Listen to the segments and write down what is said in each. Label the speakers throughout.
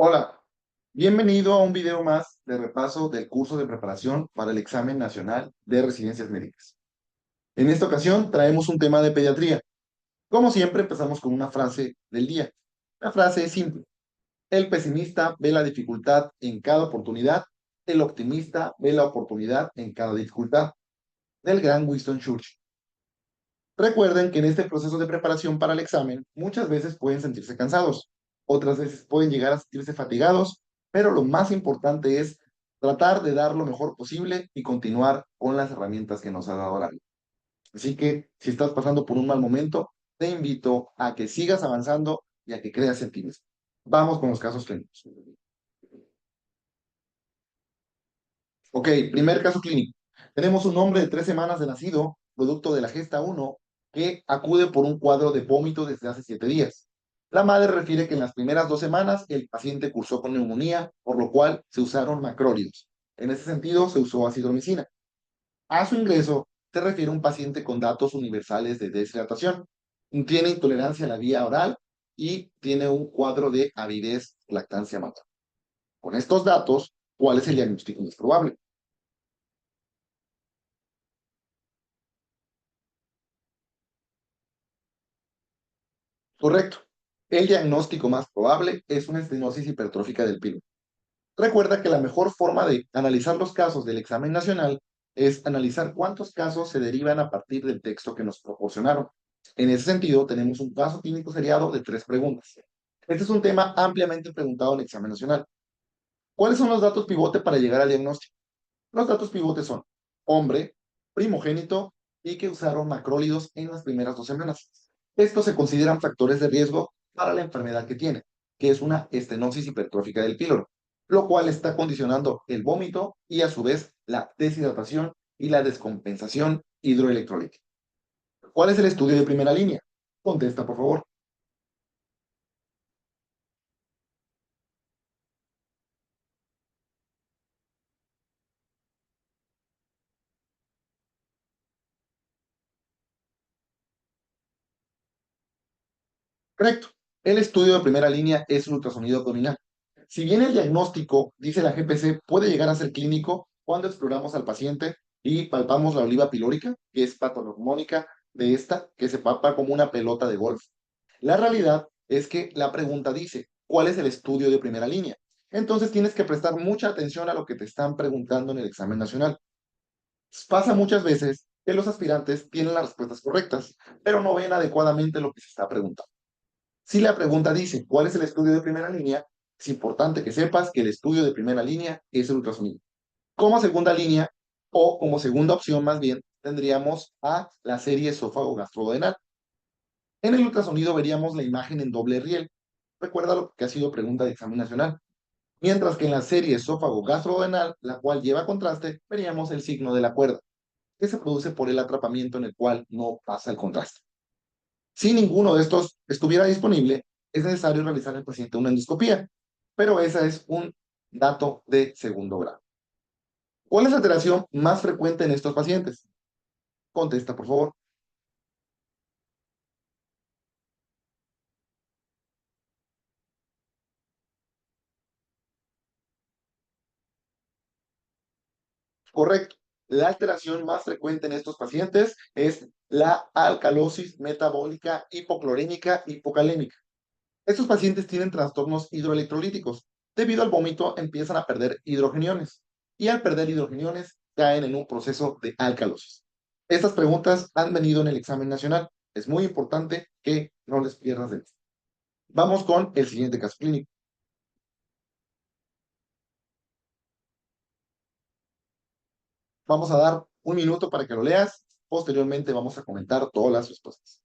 Speaker 1: Hola, bienvenido a un video más de repaso del curso de preparación para el examen nacional de residencias médicas. En esta ocasión traemos un tema de pediatría. Como siempre, empezamos con una frase del día. La frase es simple. El pesimista ve la dificultad en cada oportunidad, el optimista ve la oportunidad en cada dificultad. Del gran Winston Churchill. Recuerden que en este proceso de preparación para el examen, muchas veces pueden sentirse cansados, otras veces pueden llegar a sentirse fatigados, pero lo más importante es tratar de dar lo mejor posible y continuar con las herramientas que nos ha dado la vida. Así que si estás pasando por un mal momento, te invito a que sigas avanzando y a que creas en ti mismo. Vamos con los casos clínicos. Ok, primer caso clínico. Tenemos un hombre de 3 semanas de nacido, producto de la gesta 1, que acude por un cuadro de vómito desde hace 7 días. La madre refiere que en las primeras 2 semanas el paciente cursó con neumonía, por lo cual se usaron macrólidos. En ese sentido, se usó acitromicina. A su ingreso, se refiere a un paciente con datos universales de deshidratación. Tiene intolerancia a la vía oral y tiene un cuadro de avidez, lactancia materna. Con estos datos, ¿cuál es el diagnóstico más probable? Correcto. El diagnóstico más probable es una estenosis hipertrófica del pilo. Recuerda que la mejor forma de analizar los casos del examen nacional es analizar cuántos casos se derivan a partir del texto que nos proporcionaron. En ese sentido, tenemos un caso clínico seriado de 3 preguntas. Este es un tema ampliamente preguntado en el examen nacional. ¿Cuáles son los datos pivote para llegar al diagnóstico? Los datos pivote son hombre, primogénito y que usaron macrólidos en las primeras 2 semanas. Estos se consideran factores de riesgo para la enfermedad que tiene, que es una estenosis hipertrófica del píloro, lo cual está condicionando el vómito y a su vez la deshidratación y la descompensación hidroelectrolítica. ¿Cuál es el estudio de primera línea? Contesta, por favor. Correcto. El estudio de primera línea es el ultrasonido abdominal. Si bien el diagnóstico, dice la GPC, puede llegar a ser clínico cuando exploramos al paciente y palpamos la oliva pilórica, que es patognomónica de esta, que se palpa como una pelota de golf. La realidad es que la pregunta dice, ¿cuál es el estudio de primera línea? Entonces tienes que prestar mucha atención a lo que te están preguntando en el examen nacional. Pasa muchas veces que los aspirantes tienen las respuestas correctas, pero no ven adecuadamente lo que se está preguntando. Si la pregunta dice, ¿cuál es el estudio de primera línea? Es importante que sepas que el estudio de primera línea es el ultrasonido. Como segunda línea, o como segunda opción más bien, tendríamos a la serie esófago-gastrodenal. En el ultrasonido veríamos la imagen en doble riel. Recuerda lo que ha sido pregunta de examen nacional. Mientras que en la serie esófago-gastrodenal, la cual lleva contraste, veríamos el signo de la cuerda, que se produce por el atrapamiento en el cual no pasa el contraste. Si ninguno de estos estuviera disponible, es necesario realizar al paciente una endoscopía, pero ese es un dato de segundo grado. ¿Cuál es la alteración más frecuente en estos pacientes? Contesta, por favor. Correcto. La alteración más frecuente en estos pacientes es la alcalosis metabólica hipoclorémica hipocalémica. Estos pacientes tienen trastornos hidroelectrolíticos. Debido al vómito empiezan a perder hidrogeniones y al perder hidrogeniones caen en un proceso de alcalosis. Estas preguntas han venido en el examen nacional. Es muy importante que no les pierdas de vista. Vamos con el siguiente caso clínico. Vamos a dar un minuto para que lo leas. Posteriormente vamos a comentar todas las respuestas.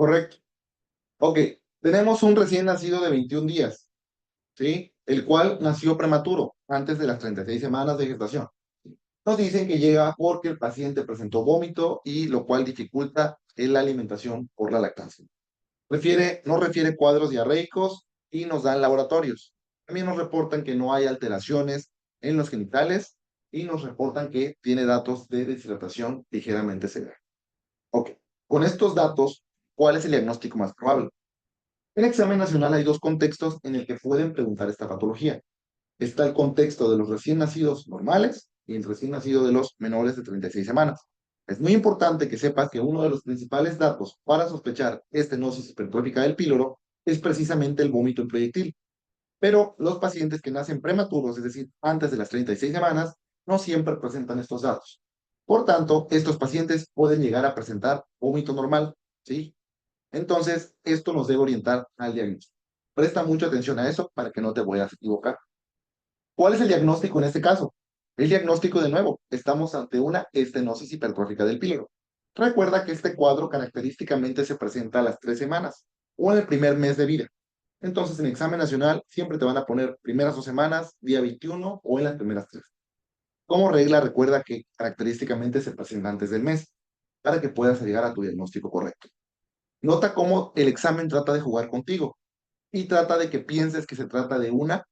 Speaker 1: Correcto. Ok, tenemos un recién nacido de 21 días, ¿sí? El cual nació prematuro, antes de las 36 semanas de gestación. Nos dicen que llega porque el paciente presentó vómito y lo cual dificulta la alimentación por la lactancia. No refiere cuadros diarreicos y nos dan laboratorios. También nos reportan que no hay alteraciones en los genitales y nos reportan que tiene datos de deshidratación ligeramente severa. Ok, con estos datos, ¿cuál es el diagnóstico más probable? En examen nacional hay dos contextos en el que pueden preguntar esta patología. Está el contexto de los recién nacidos normales y el recién nacido de los menores de 36 semanas. Es muy importante que sepas que uno de los principales datos para sospechar estenosis hipertrófica del píloro es precisamente el vómito en proyectil. Pero los pacientes que nacen prematuros, es decir, antes de las 36 semanas, no siempre presentan estos datos. Por tanto, estos pacientes pueden llegar a presentar vómito normal, ¿sí? Entonces, esto nos debe orientar al diagnóstico. Presta mucha atención a eso para que no te vayas a equivocar. ¿Cuál es el diagnóstico en este caso? El diagnóstico, de nuevo, estamos ante una estenosis hipertrófica del píloro. Recuerda que este cuadro característicamente se presenta a las 3 semanas o en el primer mes de vida. Entonces, en examen nacional siempre te van a poner primeras 2 semanas, día 21 o en las primeras 3. Como regla, recuerda que característicamente se presenta antes del mes para que puedas llegar a tu diagnóstico correcto. Nota cómo el examen trata de jugar contigo y trata de que pienses que se trata de una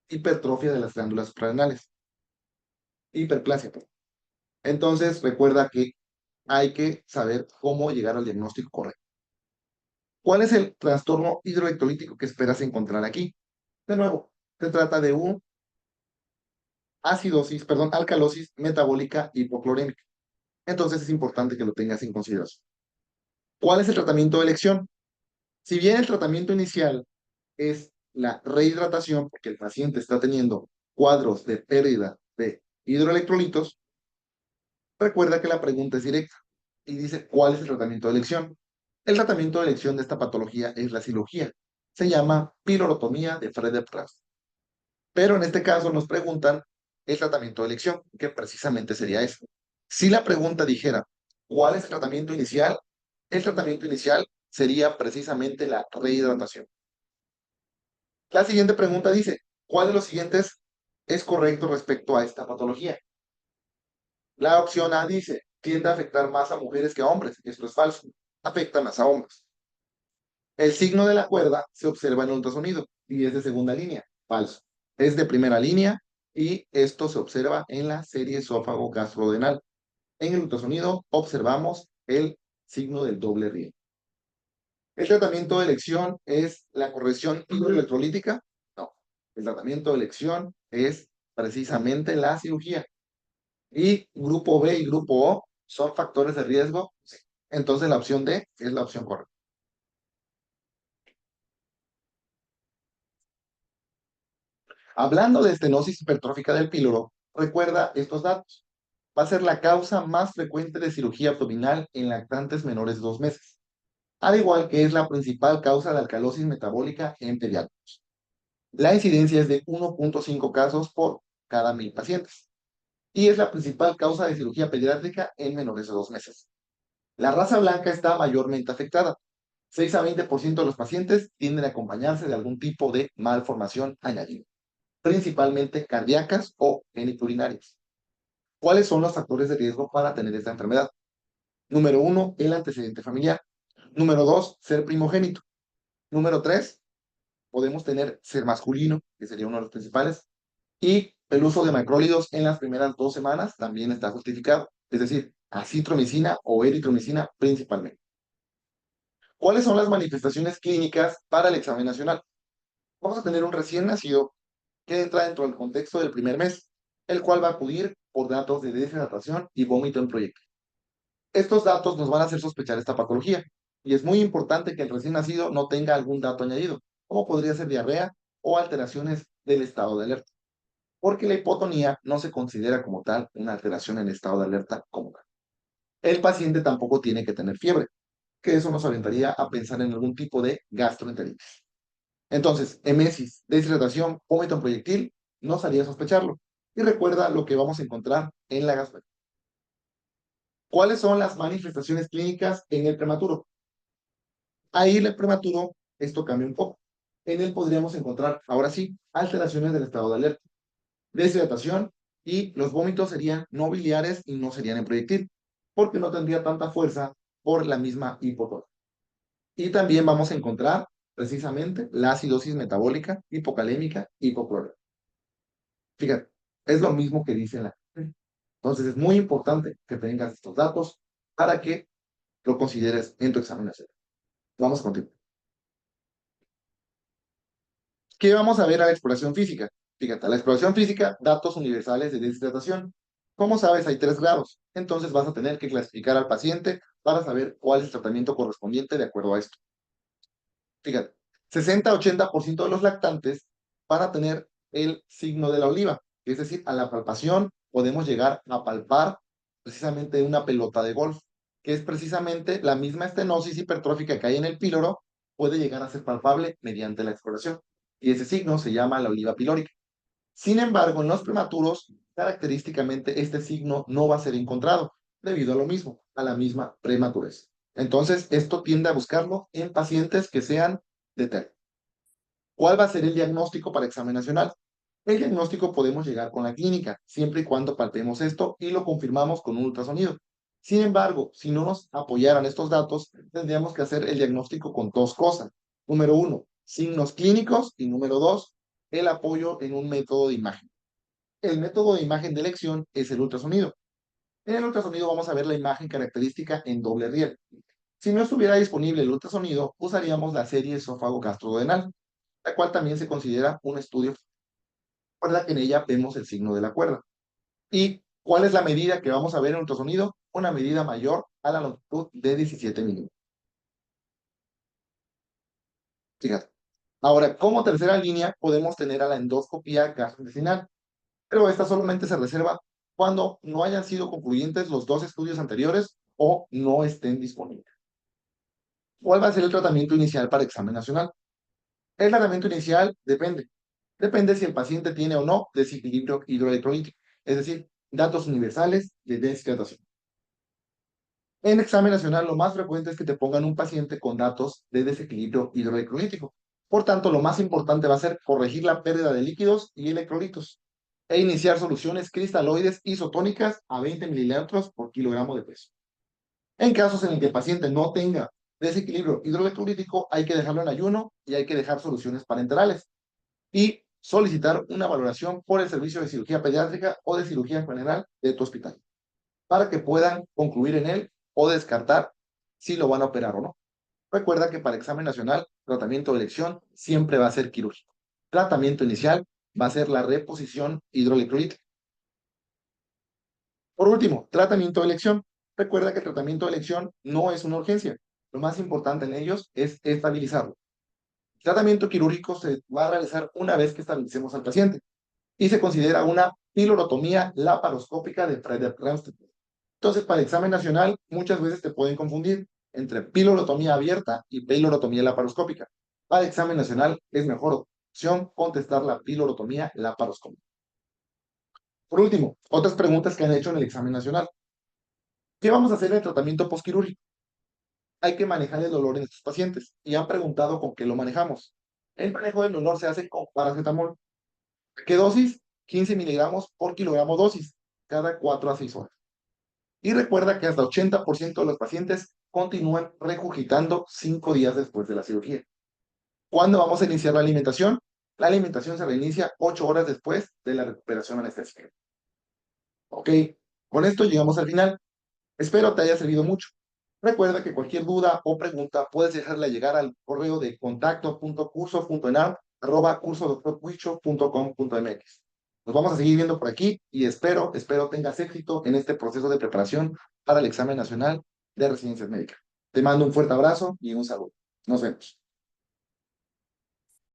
Speaker 1: hipertrofia de las glándulas suprarrenales, hiperplasia, perdón. Entonces, recuerda que hay que saber cómo llegar al diagnóstico correcto. ¿Cuál es el trastorno hidroelectrolítico que esperas encontrar aquí? De nuevo, se trata de un alcalosis metabólica hipoclorémica. Entonces es importante que lo tengas en consideración. ¿Cuál es el tratamiento de elección? Si bien el tratamiento inicial es la rehidratación, porque el paciente está teniendo cuadros de pérdida de hidroelectrolitos, recuerda que la pregunta es directa y dice, ¿cuál es el tratamiento de elección? El tratamiento de elección de esta patología es la cirugía. Se llama pilorotomía de Frederick-Rast. Pero en este caso nos preguntan el tratamiento de elección, que precisamente sería eso. Si la pregunta dijera, ¿cuál es el tratamiento inicial? El tratamiento inicial sería precisamente la rehidratación. La siguiente pregunta dice, ¿cuál de los siguientes es correcto respecto a esta patología? La opción A dice, tiende a afectar más a mujeres que a hombres. Esto es falso. Afecta más a hombres. El signo de la cuerda se observa en el ultrasonido y es de segunda línea. Falso. Es de primera línea y esto se observa en la serie esófago gastrodenal. En el ultrasonido observamos el signo del doble riego. ¿El tratamiento de elección es la corrección hidroelectrolítica? No. El tratamiento de elección es precisamente la cirugía. Y grupo B y grupo O son factores de riesgo. Sí. Entonces la opción D es la opción correcta. Hablando de estenosis hipertrófica del píloro, recuerda estos datos. Va a ser la causa más frecuente de cirugía abdominal en lactantes menores de 2 meses, al igual que es la principal causa de alcalosis metabólica en pediátricos. La incidencia es de 1.5 casos por cada 1000 pacientes y es la principal causa de cirugía pediátrica en menores de 2 meses. La raza blanca está mayormente afectada. 6 a 20% de los pacientes tienden a acompañarse de algún tipo de malformación añadida, principalmente cardíacas o geniturinarias. ¿Cuáles son los factores de riesgo para tener esta enfermedad? Número 1, el antecedente familiar. Número 2, ser primogénito. Número 3, podemos tener ser masculino, que sería uno de los principales. Y el uso de macrólidos en las primeras 2 semanas también está justificado. Es decir, acitromicina o eritromicina principalmente. ¿Cuáles son las manifestaciones clínicas para el examen nacional? Vamos a tener un recién nacido que entra dentro del contexto del primer mes, el cual va a acudir por datos de deshidratación y vómito en proyecto. Estos datos nos van a hacer sospechar esta patología y es muy importante que el recién nacido no tenga algún dato añadido, como podría ser diarrea o alteraciones del estado de alerta, porque la hipotonía no se considera como tal una alteración en el estado de alerta como tal. El paciente tampoco tiene que tener fiebre, que eso nos orientaría a pensar en algún tipo de gastroenteritis. Entonces, emesis, deshidratación, vómito en proyectil, nos haría sospecharlo. Y recuerda lo que vamos a encontrar en la gastroenteritis. ¿Cuáles son las manifestaciones clínicas en el prematuro? Ahí en el prematuro esto cambia un poco. En él podríamos encontrar, ahora sí, alteraciones del estado de alerta, deshidratación y los vómitos serían no biliares y no serían en proyectil, porque no tendría tanta fuerza por la misma hipotonía. Y también vamos a encontrar precisamente la acidosis metabólica, hipocalémica, hipocloremia. Fíjate, es lo mismo que dice la. Entonces es muy importante que tengas estos datos para que lo consideres en tu examen nacional. Vamos contigo. ¿Qué vamos a ver a la exploración física? Fíjate, la exploración física, datos universales de deshidratación. Como sabes, hay 3 grados. Entonces vas a tener que clasificar al paciente para saber cuál es el tratamiento correspondiente de acuerdo a esto. Fíjate, 60-80% de los lactantes van a tener el signo de la oliva, es decir, a la palpación podemos llegar a palpar precisamente una pelota de golf, que es precisamente la misma estenosis hipertrófica que hay en el píloro, puede llegar a ser palpable mediante la exploración. Y ese signo se llama la oliva pilórica. Sin embargo, en los prematuros, característicamente este signo no va a ser encontrado, debido a lo mismo, a la misma prematurez. Entonces, esto tiende a buscarlo en pacientes que sean de TER. ¿Cuál va a ser el diagnóstico para examen nacional? El diagnóstico podemos llegar con la clínica, siempre y cuando palpemos esto y lo confirmamos con un ultrasonido. Sin embargo, si no nos apoyaran estos datos, tendríamos que hacer el diagnóstico con 2 cosas. Número 1, signos clínicos y número 2, el apoyo en un método de imagen. El método de imagen de elección es el ultrasonido. En el ultrasonido vamos a ver la imagen característica en doble riel. Si no estuviera disponible el ultrasonido, usaríamos la serie esófago-gastrodenal, la cual también se considera un estudio. Recuerda que en ella vemos el signo de la cuerda. ¿Y cuál es la medida que vamos a ver en ultrasonido? Una medida mayor a la longitud de 17 milímetros. Fíjate. Ahora, como tercera línea, podemos tener a la endoscopía gastrointestinal, pero esta solamente se reserva cuando no hayan sido concluyentes los 2 estudios anteriores o no estén disponibles. ¿Cuál va a ser el tratamiento inicial para examen nacional? El tratamiento inicial depende. Depende si el paciente tiene o no desequilibrio hidroelectrolítico, es decir, datos universales de deshidratación. En examen nacional, lo más frecuente es que te pongan un paciente con datos de desequilibrio hidroelectrolítico. Por tanto, lo más importante va a ser corregir la pérdida de líquidos y electrolitos e iniciar soluciones cristaloides isotónicas a 20 mililitros por kilogramo de peso. En casos en el que el paciente no tenga desequilibrio hidroelectrolítico, hay que dejarlo en ayuno y hay que dejar soluciones parenterales y solicitar una valoración por el servicio de cirugía pediátrica o de cirugía general de tu hospital para que puedan concluir en él o descartar si lo van a operar o no. Recuerda que para examen nacional, tratamiento de elección siempre va a ser quirúrgico. Tratamiento inicial va a ser la reposición hidroelectrolítica. Por último, tratamiento de elección. Recuerda que el tratamiento de elección no es una urgencia. Lo más importante en ellos es estabilizarlo. El tratamiento quirúrgico se va a realizar una vez que estabilicemos al paciente y se considera una pilorotomía laparoscópica de Frederick Ramstedt. Entonces, para el examen nacional, muchas veces te pueden confundir entre pilorotomía abierta y pilorotomía laparoscópica. Para el examen nacional es mejor opción contestar la pilorotomía laparoscópica. Por último, otras preguntas que han hecho en el examen nacional. ¿Qué vamos a hacer en el tratamiento postquirúrgico? Hay que manejar el dolor en estos pacientes y han preguntado con qué lo manejamos. El manejo del dolor se hace con paracetamol. ¿Qué dosis? 15 miligramos por kilogramo dosis, cada 4 a 6 horas. Y recuerda que hasta 80% de los pacientes continúan regurgitando 5 días después de la cirugía. ¿Cuándo vamos a iniciar la alimentación? La alimentación se reinicia 8 horas después de la recuperación anestésica. Ok, con esto llegamos al final. Espero te haya servido mucho. Recuerda que cualquier duda o pregunta puedes dejarla llegar al correo de contacto.curso.enam@cursodoctorhuicho.com.mx. Nos vamos a seguir viendo por aquí y espero tengas éxito en este proceso de preparación para el examen nacional de residencias médicas. Te mando un fuerte abrazo y un saludo. Nos vemos.